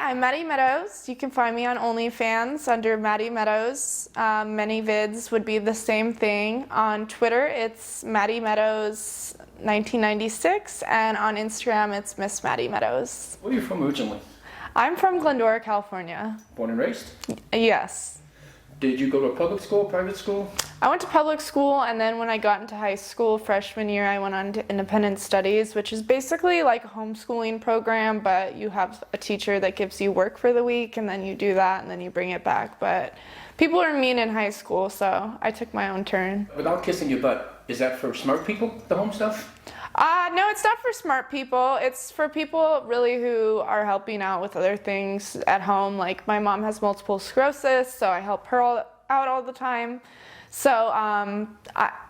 I'm Madi Meadows. You can find me on OnlyFans under Madi Meadows. Many vids would be the same thing. On Twitter, it's Madi Meadows 1996, and on Instagram, it's Miss Madi Meadows. Where are you from originally? I'm from Glendora, California. Born and raised? Yes. Did you go to a public school, private school? I went to public school, and then when I got into high school, freshman year, I went on to independent studies, which is basically like a homeschooling program, but you have a teacher that gives you work for the week, and then you do that, and then you bring it back. But people are mean in high school, so I took my own turn. Without kissing your butt, is that for smart people, the home stuff? No, it's not for smart people. It's for people really who are helping out with other things at home. Like my mom has multiple sclerosis, so I help her out all the time. So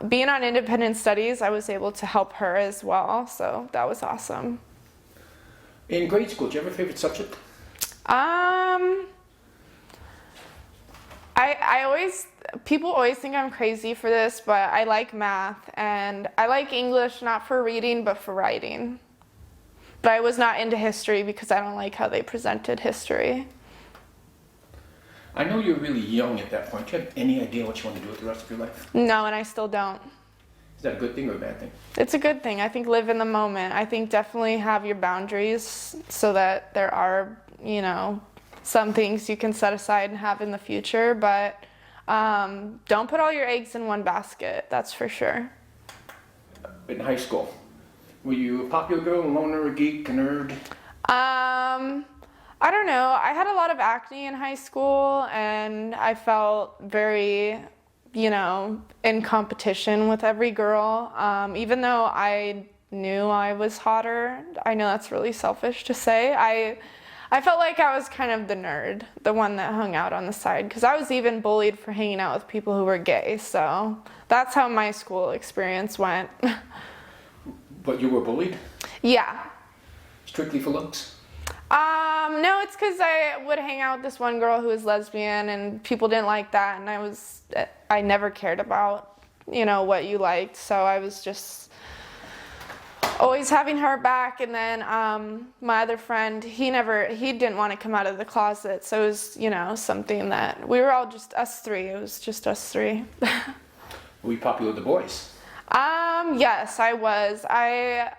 being on independent studies, I was able to help her as well. So that was awesome. In grade school, do you have a favorite subject? People always think I'm crazy for this, but I like math, and I like English, not for reading, but for writing. But I was not into history because I don't like how they presented history. I know you're really young at that point. Do you have any idea what you want to do with the rest of your life? No, and I still don't. Is that a good thing or a bad thing? It's a good thing. I think live in the moment. I think definitely have your boundaries so that there are, some things you can set aside and have in the future, but don't put all your eggs in one basket, that's for sure. In high school, were you a popular girl, a loner, a geek, a nerd? I don't know. I had a lot of acne in high school, and I felt very, in competition with every girl. Even though I knew I was hotter, I know that's really selfish to say. I felt like I was kind of the nerd, the one that hung out on the side, because I was even bullied for hanging out with people who were gay, so that's how my school experience went. But you were bullied? Yeah. Strictly for looks? No, it's because I would hang out with this one girl who was lesbian, and people didn't like that, and I never cared about, what you liked, so I was just always having her back. And then my other friend, he didn't want to come out of the closet, so it was something that we were all just us three. It was just us three. Were you popular with the boys? Yes, I was. I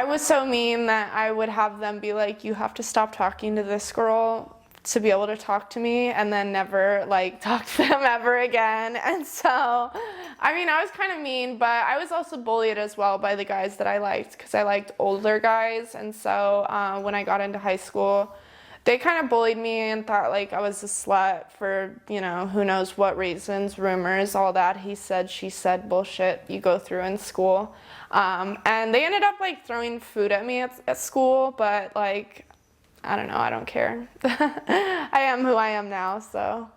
was so mean that I would have them be like, you have to stop talking to this girl to be able to talk to me, and then never talk to them ever again. And so I was kind of mean, but I was also bullied as well by the guys that I liked, because I liked older guys. And so when I got into high school, they kind of bullied me and thought I was a slut for who knows what reasons, rumors, all that he said, she said bullshit you go through in school. And they ended up throwing food at me at school, but I don't know, I don't care. I am who I am now, so.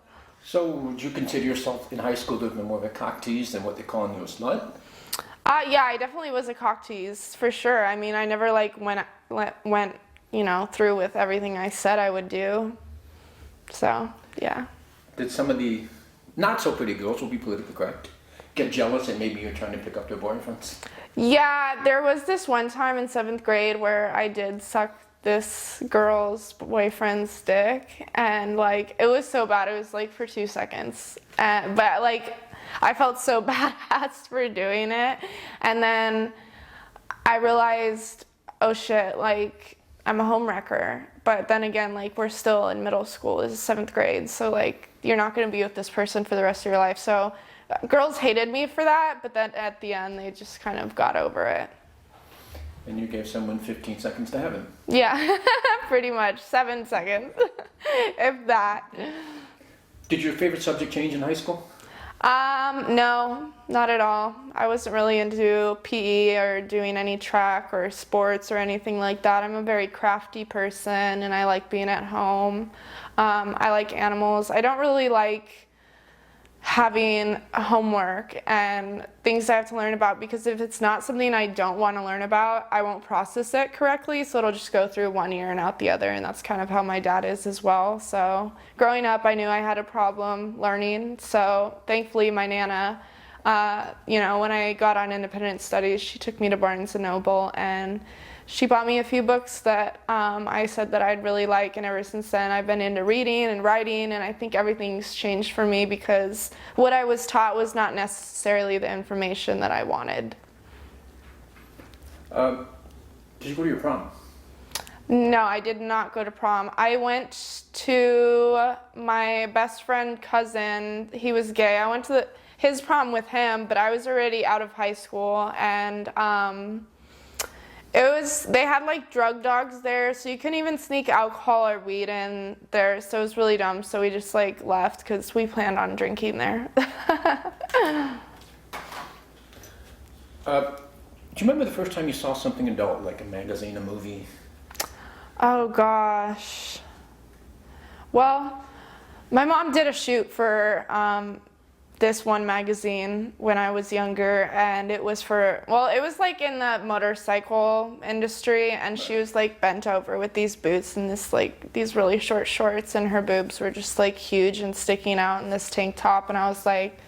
So would you consider yourself in high school to have been more of a cock tease than what they're calling you a slut? Yeah, I definitely was a cock tease, for sure. I never went through with everything I said I would do. So, yeah. Did some of the not so pretty girls, will be politically correct, get jealous and maybe you're trying to pick up their boyfriends? Yeah, there was this one time in 7th grade where I did suck this girl's boyfriend's dick, and it was so bad. It was for 2 seconds, but I felt so badass for doing it. And then I realized, oh shit, I'm a homewrecker. But then again, we're still in middle school. This is 7th grade, so you're not going to be with this person for the rest of your life. So girls hated me for that, but then at the end they just kind of got over it. And you gave someone 15 seconds to heaven. Yeah, pretty much. 7 seconds, if that. Did your favorite subject change in high school? No, not at all. I wasn't really into PE or doing any track or sports or anything like that. I'm a very crafty person, and I like being at home. I like animals. I don't really like having homework and things I have to learn about, because if it's not something I don't want to learn about, I won't process it correctly, so it'll just go through one ear and out the other, and that's kind of how my dad is as well. So growing up, I knew I had a problem learning, so thankfully my Nana, when I got on independent studies, she took me to Barnes & Noble and she bought me a few books that I said that I'd really like, and ever since then I've been into reading and writing, and I think everything's changed for me because what I was taught was not necessarily the information that I wanted. Did you go to your prom? No, I did not go to prom. I went to my best friend cousin. He was gay. I went to his prom with him, but I was already out of high school, and they had like drug dogs there, so you couldn't even sneak alcohol or weed in there, so it was really dumb. So we just like left because we planned on drinking there. Do you remember the first time you saw something adult, like a magazine, a movie? Oh gosh. Well, my mom did a shoot for this one magazine when I was younger, and it was like in the motorcycle industry, and she was like bent over with these boots and these really short shorts, and her boobs were just like huge and sticking out in this tank top, and I was like,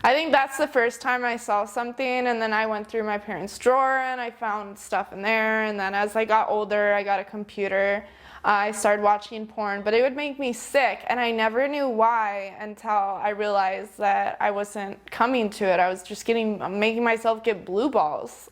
I think that's the first time I saw something, and then I went through my parents' drawer and I found stuff in there, and then as I got older, I got a computer. I started watching porn, but it would make me sick, and I never knew why until I realized that I wasn't coming to it. I was just making myself get blue balls.